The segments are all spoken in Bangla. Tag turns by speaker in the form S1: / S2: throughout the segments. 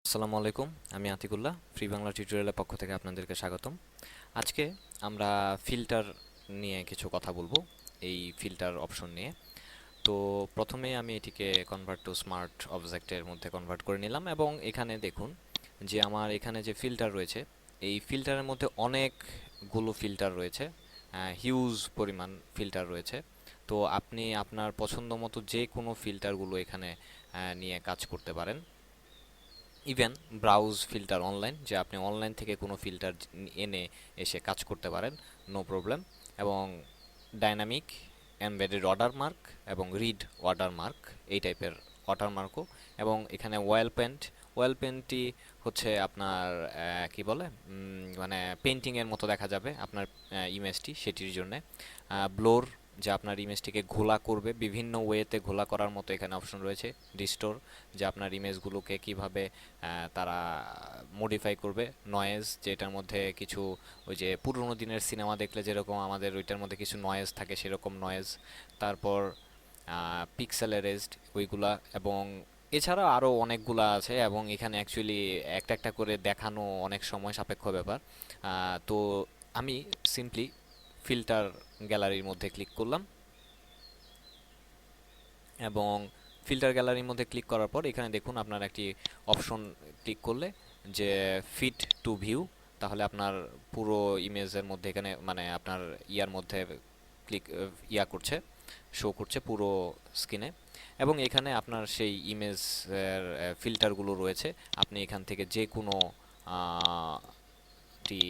S1: আসসালামু আলাইকুম। আমি আতিকুল্লাহ, ফ্রি বাংলা টিউটোরিয়ালের পক্ষ থেকে আপনাদেরকে স্বাগতম। আজকে আমরা ফিল্টার নিয়ে কিছু কথা বলবো, এই ফিল্টার অপশন নিয়ে। তো প্রথমে আমি এটিকে কনভার্ট টু স্মার্ট অবজেক্টের মধ্যে কনভার্ট করে নিলাম এবং এখানে দেখুন যে আমার এখানে যে ফিল্টার রয়েছে, এই ফিল্টারের মধ্যে অনেকগুলো ফিল্টার রয়েছে, হিউজ পরিমাণ ফিল্টার রয়েছে। তো আপনি আপনার পছন্দ মতো যে কোনো ফিল্টারগুলো এখানে নিয়ে কাজ করতে পারেন। ইভেন ব্রাউজ ফিল্টার অনলাইন, যে আপনি অনলাইন থেকে কোনো ফিল্টার এনে এসে কাজ করতে পারেন, নো প্রবলেম। এবং ডাইনামিক, এমবেডেড ওয়াটারমার্ক এবং রিড ওয়াটারমার্ক, এই টাইপের ওয়াটারমার্কও। এবং এখানে ওয়েল পেন্টটি হচ্ছে আপনার কি বলে, মানে পেন্টিংয়ের মতো দেখা যাবে আপনার ইমেজটি, সেটির জন্যে। ব্লোর, যে আপনার ইমেজটিকে ঘোলা করবে, বিভিন্ন ওয়েতে ঘোলা করার মতো এখানে অপশন রয়েছে। রিস্টোর, যে আপনার ইমেজগুলোকে কিভাবে তারা মডিফাই করবে। নয়েজ, যে এটার মধ্যে কিছু ওই যে পুরোনো দিনের সিনেমা দেখলে যেরকম আমাদের ওইটার মধ্যে কিছু নয়েজ থাকে, সেরকম নয়েজ। তারপর পিক্সেল এরেজড ওইগুলা, এবং এছাড়া আরও অনেকগুলা আছে, এবং এখানে অ্যাকচুয়ালি একটা একটা করে দেখানো অনেক সময় সাপেক্ষ ব্যাপার। তো আমি সিম্পলি ফিল্টার গ্যালারির মধ্যে ক্লিক করলাম, এবং ফিল্টার গ্যালারির মধ্যে ক্লিক করার পর এখানে দেখুন আপনার একটি অপশন ক্লিক করলে যে ফিট টু ভিউ, তাহলে আপনার পুরো ইমেজের মধ্যে এখানে মানে আপনার ইয়ার মধ্যে ক্লিক করছে, শো করছে পুরো স্ক্রিনে। এবং এখানে আপনার সেই ইমেজের ফিল্টারগুলো রয়েছে, আপনি এখান থেকে যে কোনো টি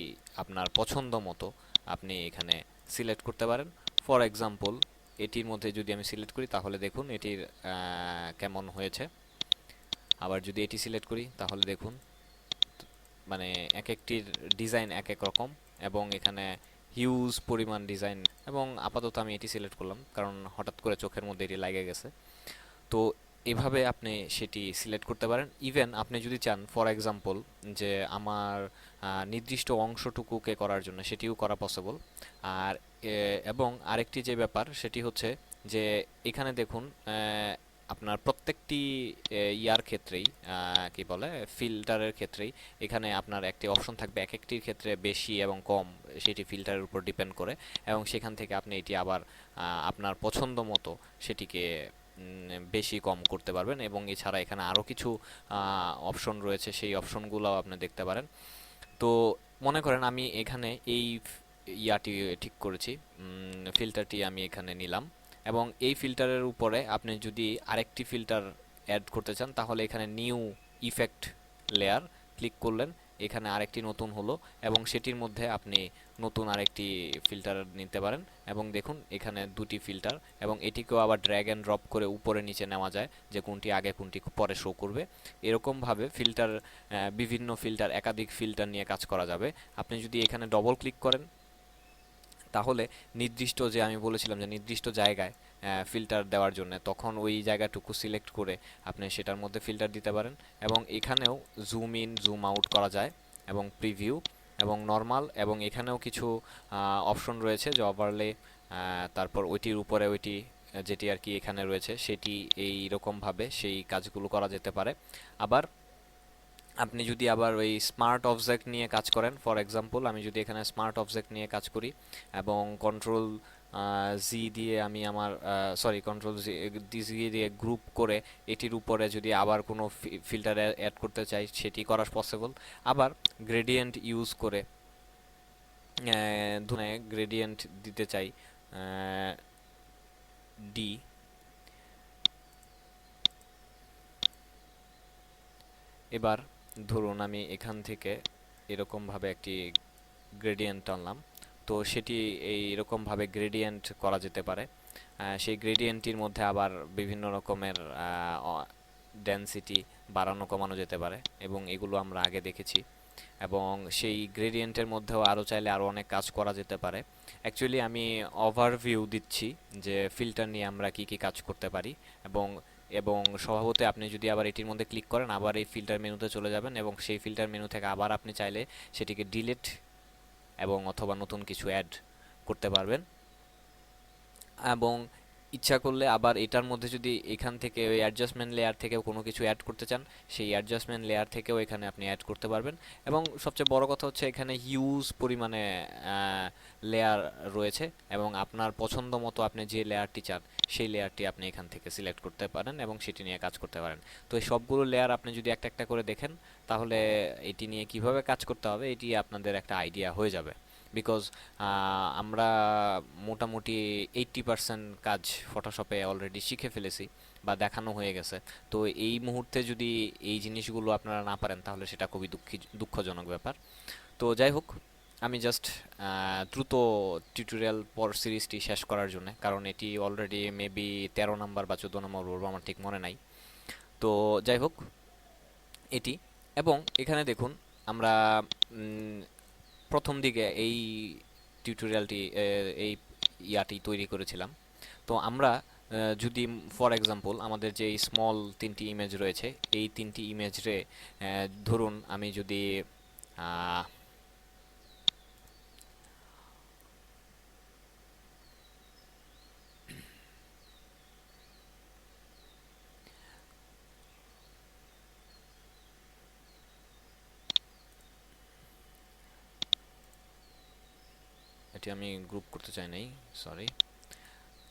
S1: আপনার পছন্দ মতো আপনি এখানে সিলেক্ট করতে পারেন। ফর এক্সাম্পল, এটির মধ্যে যদি আমি সিলেক্ট করি তাহলে দেখুন এটির কেমন হয়েছে। আবার যদি এটি সিলেক্ট করি তাহলে দেখুন, মানে এক একটির ডিজাইন এক এক রকম, এবং এখানে হিউজ পরিমাণ ডিজাইন। এবং আপাতত আমি এটি সিলেক্ট করলাম কারণ হঠাৎ করে চোখের মধ্যে এটি লেগে গেছে। তো এভাবে আপনি সেটি সিলেক্ট করতে পারেন। ইভেন আপনি যদি চান, ফর এক্সাম্পল, যে আমার নির্দিষ্ট অংশটুকুকে করার জন্য, সেটিও করা পসিবল। আর এবং আরেকটি যে ব্যাপার সেটি হচ্ছে যে এখানে দেখুন আপনার প্রত্যেকটি ইয়ার ক্ষেত্রেই কি বলে, ফিল্টারের ক্ষেত্রেই এখানে আপনার একটি অপশন থাকবে, এক একটির ক্ষেত্রে বেশি এবং কম সেটি ফিল্টারের উপর ডিপেন্ড করে। এবং সেখান থেকে আপনি এটি আবার আপনার পছন্দ মতো সেটিকে বেশি কম করতে পারবেন। এবং এছাড়া এখানে আরও কিছু অপশন রয়েছে, সেই অপশনগুলোও আপনি দেখতে পারেন। তো মনে করেন আমি এখানে এই ইয়াটি ঠিক করেছি, ফিল্টারটি আমি এখানে নিলাম, এবং এই ফিল্টারের উপরে আপনি যদি আরেকটি ফিল্টার অ্যাড করতে চান তাহলে এখানে নিউ ইফেক্ট লেয়ার ক্লিক করলেন, এখানে আরেকটি নতুন হলো, এবং সেটির মধ্যে আপনি নতুন আরেকটি ফিল্টার নিতে পারেন। এবং দেখুন এখানে দুটি ফিল্টার, এবং এটিকেও আবার ড্র্যাগ অ্যান্ড ড্রপ করে উপরে নিচে নেওয়া যায়, যে কোনটি আগে কোনটি পরে শো করবে। এরকমভাবে ফিল্টার, বিভিন্ন ফিল্টার, একাধিক ফিল্টার নিয়ে কাজ করা যাবে। আপনি যদি এখানে ডবল ক্লিক করেন তাহলে নির্দিষ্ট, যে আমি বলেছিলাম যে নির্দিষ্ট জায়গায় ফিল্টার দেওয়ার জন্য, তখন ওই জায়গাটুকু সিলেক্ট করে আপনি সেটার মধ্যে ফিল্টার দিতে পারেন। এবং এখানেও জুম ইন জুম আউট করা যায়, এবং প্রিভিউ এবং নর্মাল, এবং এখানেও কিছু অপশন রয়েছে যে ওভারলে, তারপর ওইটির উপরে ওইটি যেটি আর কি এখানে রয়েছে সেটি এই রকমভাবে সেই কাজগুলো করা যেতে পারে। আবার আপনি যদি আবার ওই স্মার্ট অবজেক্ট নিয়ে কাজ করেন, ফর এক্সাম্পল আমি যদি এখানে স্মার্ট অবজেক্ট নিয়ে কাজ করি এবং কন্ট্রোল জি দিয়ে আমি আমার, সরি, কন্ট্রোল জি দিয়ে গ্রুপ করে এটির উপরে যদি আবার কোনো ফিল্টার অ্যাড করতে চাই সেটি করা পসিবল। আবার গ্রেডিয়েন্ট ইউজ করে ধরে গ্রেডিয়েন্ট দিতে চাই, ডি। এবার ধরুন আমি এখান থেকে এরকমভাবে একটি গ্রেডিয়েন্ট আনলাম, তো সেটি এইরকমভাবে গ্রেডিয়েন্ট করা যেতে পারে। সেই গ্রেডিয়েন্টটির মধ্যে আবার বিভিন্ন রকমের ডেনসিটি বাড়ানো কমানো যেতে পারে, এবং এগুলো আমরা আগে দেখেছি। এবং সেই গ্রেডিয়েন্টের মধ্যেও আরও চাইলে আরও অনেক কাজ করা যেতে পারে। অ্যাকচুয়ালি আমি ওভারভিউ দিচ্ছি যে ফিল্টার নিয়ে আমরা কি কি কাজ করতে পারি। এবং এবং স্বভাবতই আপনি যদি আবার এটির মধ্যে ক্লিক করেন আবার এই ফিল্টার মেনুতে চলে যাবেন, এবং সেই ফিল্টার মেনু থেকে আবার আপনি চাইলে সেটিকে ডিলিট এবং অথবা নতুন কিছু অ্যাড করতে পারবেন। এবং ইচ্ছা করলে আবার এটার মধ্যে যদি এখান থেকে ওই অ্যাডজাস্টমেন্ট লেয়ার থেকেও কোনো কিছু অ্যাড করতে চান, সেই অ্যাডজাস্টমেন্ট লেয়ার থেকেও এখানে আপনি অ্যাড করতে পারবেন। এবং সবচেয়ে বড় কথা হচ্ছে এখানে হিউজ পরিমাণে লেয়ার রয়েছে, এবং আপনার পছন্দ মতো আপনি যে লেয়ারটি চান সেই লেয়ারটি আপনি এখান থেকে সিলেক্ট করতে পারেন এবং সেটি নিয়ে কাজ করতে পারেন। তো এই সবগুলো লেয়ার আপনি যদি একটা একটা করে দেখেন, তাহলে এটি নিয়ে কিভাবে কাজ করতে হবে এটি আপনাদের একটা আইডিয়া হয়ে যাবে। বিকজ আমরা মোটামুটি 80% কাজ ফটোশপে অলরেডি শিখে ফেলেছি বা দেখানো হয়ে গেছে। তো এই মুহূর্তে যদি এই জিনিসগুলো আপনারা না পারেন তাহলে সেটা খুবই দুঃখজনক ব্যাপার। তো যাই হোক, আমি জাস্ট দ্রুত টিউটোরিয়াল পর সিরিজটি শেষ করার জন্য, কারণ এটি অলরেডি মেবি 13 নাম্বার বা 14 নম্বর বলবো, আমার ঠিক মনে নাই। তো যাই হোক, এটি, এবং এখানে দেখুন আমরা প্রথম দিকে এই টিউটোরিয়ালটি এই ইয়াটি তৈরি করেছিলাম। তো আমরা যদি ফর এক্সাম্পল আমাদের যে স্মল 3টি ইমেজ রয়েছে, এই 3টি ইমেজরে ধরুন আমি যদি আহ, এটি আমি গ্রুপ করতে চাই নাই, সরি।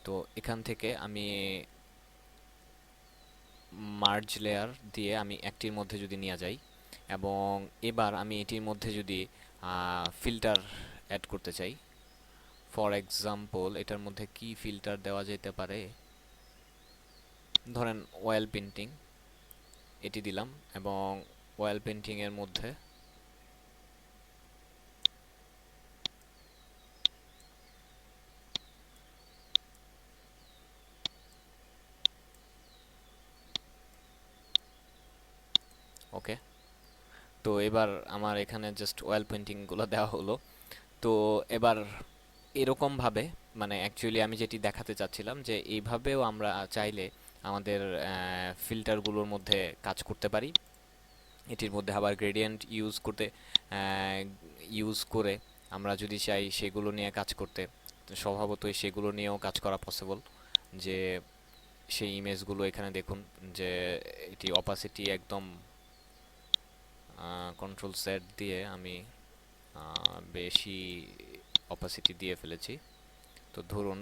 S1: তো এখান থেকে আমি মার্জ লেয়ার দিয়ে আমি একটির মধ্যে যদি নিয়ে যাই, এবং এবার আমি এটির মধ্যে যদি ফিল্টার অ্যাড করতে চাই, ফর এক্সাম্পল এটার মধ্যে কি ফিল্টার দেওয়া যেতে পারে, ধরেন অয়েল পেন্টিং, এটি দিলাম, এবং অয়েল পেন্টিং এর মধ্যে ওকে। তো এবার আমার এখানে জাস্ট অয়েল পেন্টিংগুলো দেওয়া হলো। তো এবার এরকম ভাবে, মানে অ্যাকচুয়ালি আমি যেটি দেখাতে চাচ্ছিলাম যে এইভাবেও আমরা চাইলে আমাদের ফিল্টারগুলোর মধ্যে কাজ করতে পারি। এটির মধ্যে আবার গ্রেডিয়েন্ট ইউজ করে আমরা যদি চাই সেগুলো নিয়ে কাজ করতে, তো স্বভাবতই সেগুলো নিয়েও কাজ করা পসিবল। যে সেই ইমেজগুলো এখানে দেখুন যে এটি অপাসিটি একদম কন্ট্রোল সেট দিয়ে আমি বেশি অপাসিটি দিয়ে ফেলেছি। তো ধরুন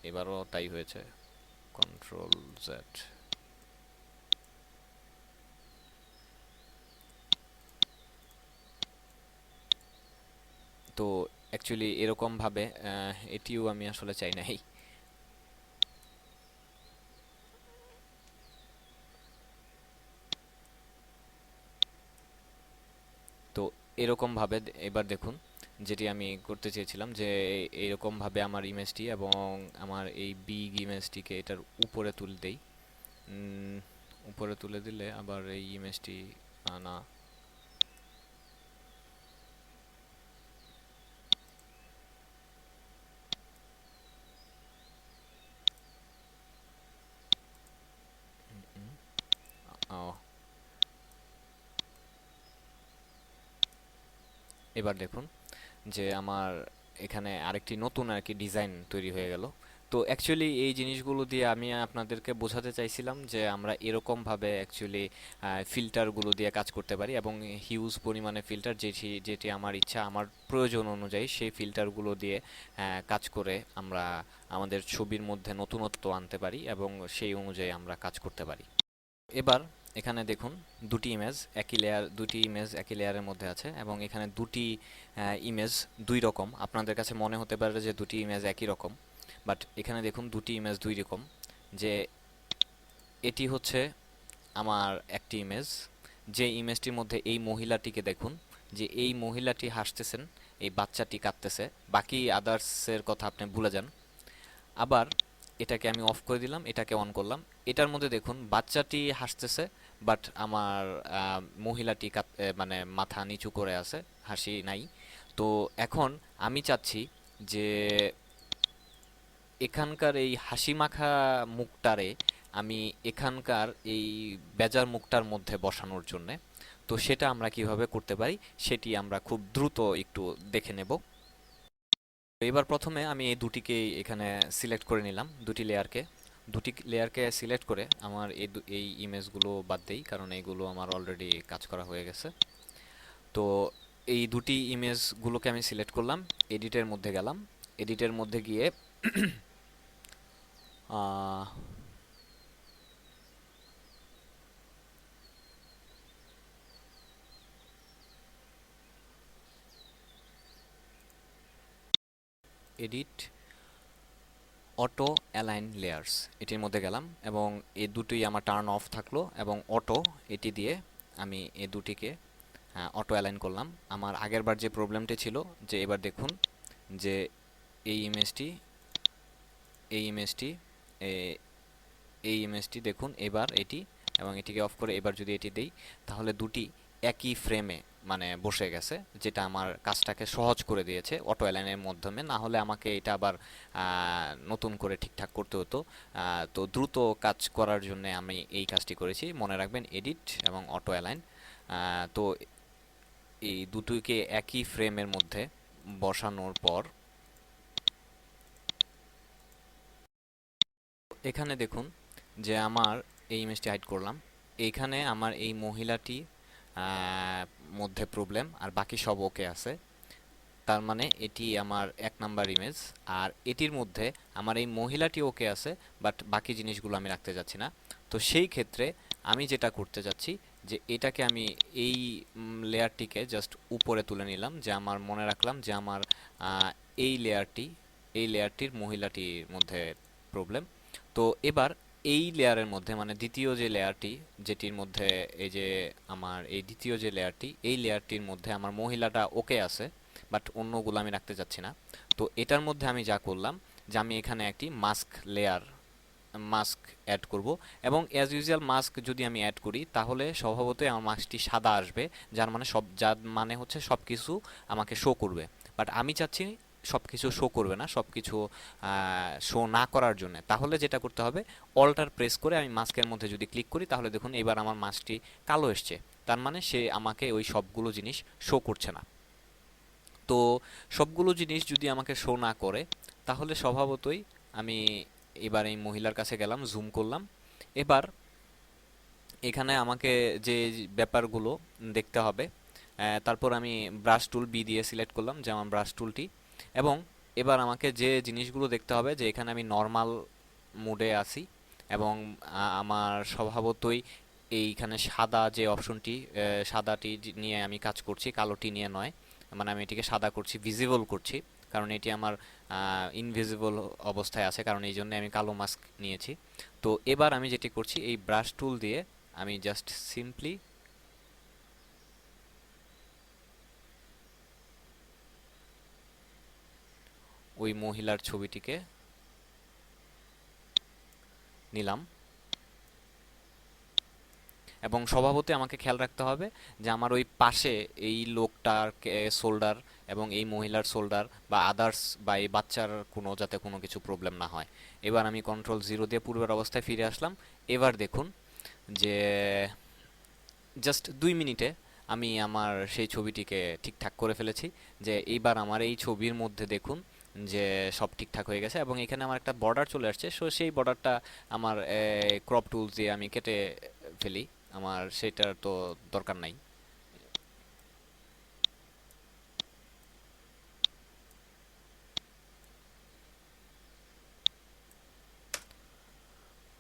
S1: এবারও তাই হয়েছে, কন্ট্রোল জেড। তো অ্যাকচুয়ালি এরকম ভাবে এটিও আমি আসলে চাই নাই। তো এরকম ভাবে এবার দেখুন, যেটি আমি করতে চেয়েছিলাম যে এরকম ভাবে আমার ইমেজটি এবং আমার এই বিগ ইমেজটিকে এটার উপরে তুলে দেই। উম, উপরে তুলে দিলে আবার এই ইমেজটি না, ও, এবার দেখুন যে আমার এখানে আরেকটি নতুন আর কি ডিজাইন তৈরি হয়ে গেল। তো অ্যাকচুয়ালি এই জিনিসগুলো দিয়ে আমি আপনাদেরকে বোঝাতে চাইছিলাম যে আমরা এরকম ভাবে অ্যাকচুয়ালি ফিল্টারগুলো দিয়ে কাজ করতে পারি, এবং হিউজ পরিমাণে ফিল্টার যেটি যেটি আমার ইচ্ছা আমার প্রয়োজন অনুযায়ী সেই ফিল্টারগুলো দিয়ে কাজ করে আমরা আমাদের ছবির মধ্যে নতুনত্ব আনতে পারি এবং সেই অনুযায়ী আমরা কাজ করতে পারি। এবার এখানে দেখুন দুটি ইমেজ একই লেয়ারের মধ্যে আছে, এবং এখানে দুটি ইমেজ দুই রকম। আপনাদের কাছে মনে হতে পারে যে দুটি ইমেজ একই রকম, বাট এখানে দেখুন দুটি ইমেজ দুই রকম। যে এটি হচ্ছে আমার একটি ইমেজ, যে ইমেজটির মধ্যে এই মহিলাটিকে দেখুন, যে এই মহিলাটি হাসতেছেন, এই বাচ্চাটি কাঁদতেছে, বাকি আদার্সের কথা আপনি ভুলে যান। আবার এটাকে আমি অফ করে দিলাম, এটাকে অন করলাম। এটার মধ্যে দেখুন বাচ্চাটি হাসতেছে, বাট আমার মহিলাটি মানে মাথা নিচু করে আছে, হাসি নাই। তো এখন আমি চাচ্ছি যে এখানকার এই হাসি মাখা মুখটারে আমি এখানকার এই বেজার মুখটার মধ্যে বসানোর জন্যে। তো সেটা আমরা কিভাবে করতে পারি সেটি আমরা খুব দ্রুত একটু দেখে নেব। এবার প্রথমে আমি এই দুটিকে এখানে সিলেক্ট করে নিলাম, দুটি লেয়ারকে সিলেক্ট করে আমার এই ইমেজগুলো বাদ দেই, কারণ এইগুলো আমার অলরেডি কাজ করা হয়ে গেছে। তো এই দুটি ইমেজগুলোকে আমি সিলেক্ট করলাম, এডিটের মধ্যে গেলাম, এডিটের মধ্যে গিয়ে এডিট অটো অ্যালাইন লেয়ার্স এটির মধ্যে গেলাম এবং এই দুটোই আমার টার্ন অফ থাকলো, এবং অটো এটি দিয়ে আমি এই দুটিকে অটো অ্যালাইন করলাম। আমার আগেরবার যে প্রবলেমটি ছিল, যে এবার দেখুন যে এই ইমেজটি এই ইমেজটি এই ইমেজটি দেখুন এবার এটি, এবং এটিকে অফ করে এবার যদি এটি দেই তাহলে দুটি একই ফ্রেমে মানে বসে গেছে, যেটা আমার কাজটাকে সহজ করে দিয়েছে অটো অ্যালাইনের মাধ্যমে। না হলে আমাকে এটা আবার নতুন করে ঠিকঠাক করতে হতো। তো দ্রুত কাজ করার জন্য আমি এই কাজটি করেছি। মনে রাখবেন এডিট এবং অটো অ্যালাইন। তো এই দুটোকে একই ফ্রেমের মধ্যে বসানোর পর এখানে দেখুন যে আমার এই ইমেজটি হাইড করলাম, এইখানে আমার এই মহিলাটি মধ্যে প্রবলেম, আর বাকি সব ওকে আছে। তার মানে এটি আমার 1 নাম্বার ইমেজ, আর এটির মধ্যে আমার এই মহিলাটি ওকে আছে, বাট বাকি জিনিসগুলো আমি রাখতে যাচ্ছি না। তো সেই ক্ষেত্রে আমি যেটা করতে যাচ্ছি যে এটাকে আমি এই লেয়ারটিকে জাস্ট উপরে তুলে নিলাম, যে আমার মনে রাখলাম যে আমার এই লেয়ারটির মহিলাটির মধ্যে প্রবলেম। তো এবার এই লেয়ারের মধ্যে মানে দ্বিতীয় যে লেয়ারটি, যেটির মধ্যে এই যে আমার এই দ্বিতীয় যে লেয়ারটি, এই লেয়ারটির মধ্যে আমার মহিলাটা ওকে আছে, বাট অন্যগুলো আমি রাখতে যাচ্ছি না। তো এটার মধ্যে আমি যা করলাম যে আমি এখানে একটি মাস্ক অ্যাড করব, এবং অ্যাজ ইউজুয়াল মাস্ক যদি আমি অ্যাড করি তাহলে স্বভাবতই আমার মাস্কটি সাদা আসবে, যার মানে হচ্ছে সব কিছু আমাকে শো করবে। বাট আমি চাচ্ছি সব কিছু শো করবে না, সব কিছু শো না করার জন্য তাহলে যেটা করতে হবে, অল্টার প্রেস করে আমি মাস্কের মধ্যে যদি ক্লিক করি তাহলে দেখুন এবার আমার মাস্কটি কালো এসছে। তার মানে সে আমাকে ওই সবগুলো জিনিস শো করছে না। তো সবগুলো জিনিস যদি আমাকে শো না করে তাহলে স্বভাবতই আমি এবার এই মহিলার কাছে গেলাম, জুম করলাম। এবার এখানে আমাকে যে ব্যাপারগুলো দেখতে হবে, তারপর আমি ব্রাশ টুল বি দিয়ে সিলেক্ট করলাম, যে আমার ব্রাশ টুলটি। এবং এবার আমাকে যে জিনিসগুলো দেখতে হবে, যে এখানে আমি নর্মাল মুডে আছি, এবং আমার স্বভাবতই এইখানে সাদা যে অপশনটি, সাদাটি নিয়ে আমি কাজ করছি, কালোটি নিয়ে নয়। মানে আমি এটিকে সাদা করছি, ভিজিবল করছি, কারণ এটি আমার ইনভিজিবল অবস্থায় আছে, কারণ এই জন্য আমি কালো মাস্ক নিয়েছি। তো এবার আমি যেটি করছি, এই ব্রাশ টুল দিয়ে আমি জাস্ট সিম্পলি ওই মহিলার ছবিটিকে নিলাম, এবং স্বভাবতই আমাকে খেয়াল রাখতে হবে যে আমার ওই পাশে এই লোকটার শোল্ডার এবং এই মহিলার শোল্ডার বা আদার্স বা এই বাচ্চার যাতে কোনো কিছু প্রবলেম না হয়। এবার আমি কন্ট্রোল 0 দিয়ে পূর্বের অবস্থায় ফিরে আসলাম। এবার দেখুন যে জাস্ট 2 মিনিটে আমি আমার সেই ছবিটিকে ঠিকঠাক করে ফেলেছি। যে এইবার আমার এই ছবির মধ্যে দেখুন যে সব ঠিকঠাক হয়ে গেছে, এবং এখানে আমার একটা বর্ডার চলে আসছে। সো সেই বর্ডারটা আমার ক্রপ টুলস দিয়ে আমি কেটে ফেলি, আমার সেটার তো দরকার নাই।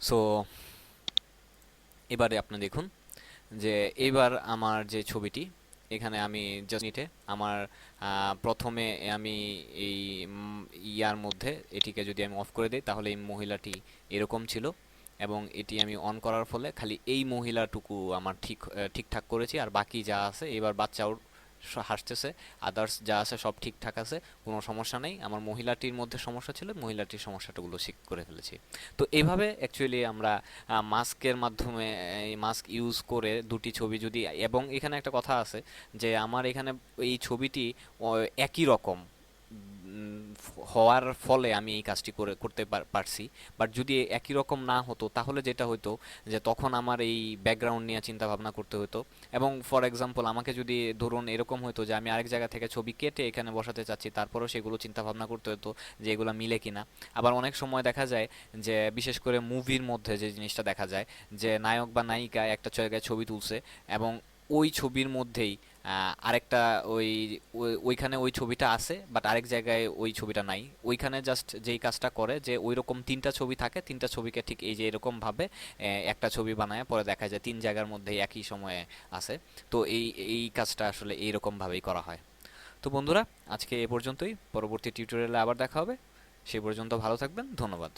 S1: সো এবারে আপনি দেখুন যে এইবার আমার যে ছবিটি, এখানে আমি জাস্ট নিটে আমার প্রথমে আমি এই ইয়ার মধ্যে এটিকে যদি আমি অফ করে দিই তাহলে এই মহিলাটি এরকম ছিল, এবং এটি আমি অন করার ফলে খালি এই মহিলাটুকু আমার ঠিকঠাক করেছি, আর বাকি যা আছে এবার বাচ্চাও হাসতেছে, আদার্স যা আছে সব ঠিকঠাক আছে, কোনো সমস্যা নেই। আমার মহিলাটির মধ্যে সমস্যা ছিল, মহিলাটির সমস্যাটাগুলো ঠিক করে ফেলেছি। তো এইভাবে অ্যাকচুয়ালি আমরা মাস্কের মাধ্যমে এই মাস্ক ইউজ করে দুটি ছবি যদি, এবং এখানে একটা কথা আছে যে আমার এখানে এই ছবিটি একই রকম হওয়ার ফলে আমি এই কাজটি করতে পারছি। বাট যদি একই রকম না হতো তাহলে যেটা হতো যে তখন আমার এই ব্যাকগ্রাউন্ড নিয়ে চিন্তা ভাবনা করতে হতো। এবং ফর এক্সাম্পল আমাকে যদি ধরুন এরকম হতো যে আমি আরেক জায়গা থেকে ছবি কেটে এখানে বসাতে চাচ্ছি, তারপরেও সেগুলো চিন্তা ভাবনা করতে হতো যে এগুলো মিলে কিনা। আবার অনেক সময় দেখা যায় যে বিশেষ করে মুভির মধ্যে যে জিনিসটা দেখা যায় যে নায়ক বা নায়িকা একটা জায়গায় ছবি তুলছে এবং ওই ছবির মধ্যেই আরেকটা ওই ওইখানে ওই ছবিটা আছে বাট আরেক জায়গায় ওই ছবিটা নাই। ওইখানে জাস্ট যেই কাজটা করে যে ওই রকম তিনটা ছবি থাকে, তিনটা ছবিকে ঠিক এই যে এরকম ভাবে একটা ছবি বানায়, পরে দেখা যায় তিন জায়গার মধ্যে একই সময়ে আছে। তো এই এই কাজটা আসলে এইরকম ভাবেই করা হয়। তো বন্ধুরা, আজকে এ পর্যন্তই। পরবর্তী টিউটোরিয়ালে আবার দেখা হবে। সেই পর্যন্ত ভালো থাকবেন। ধন্যবাদ।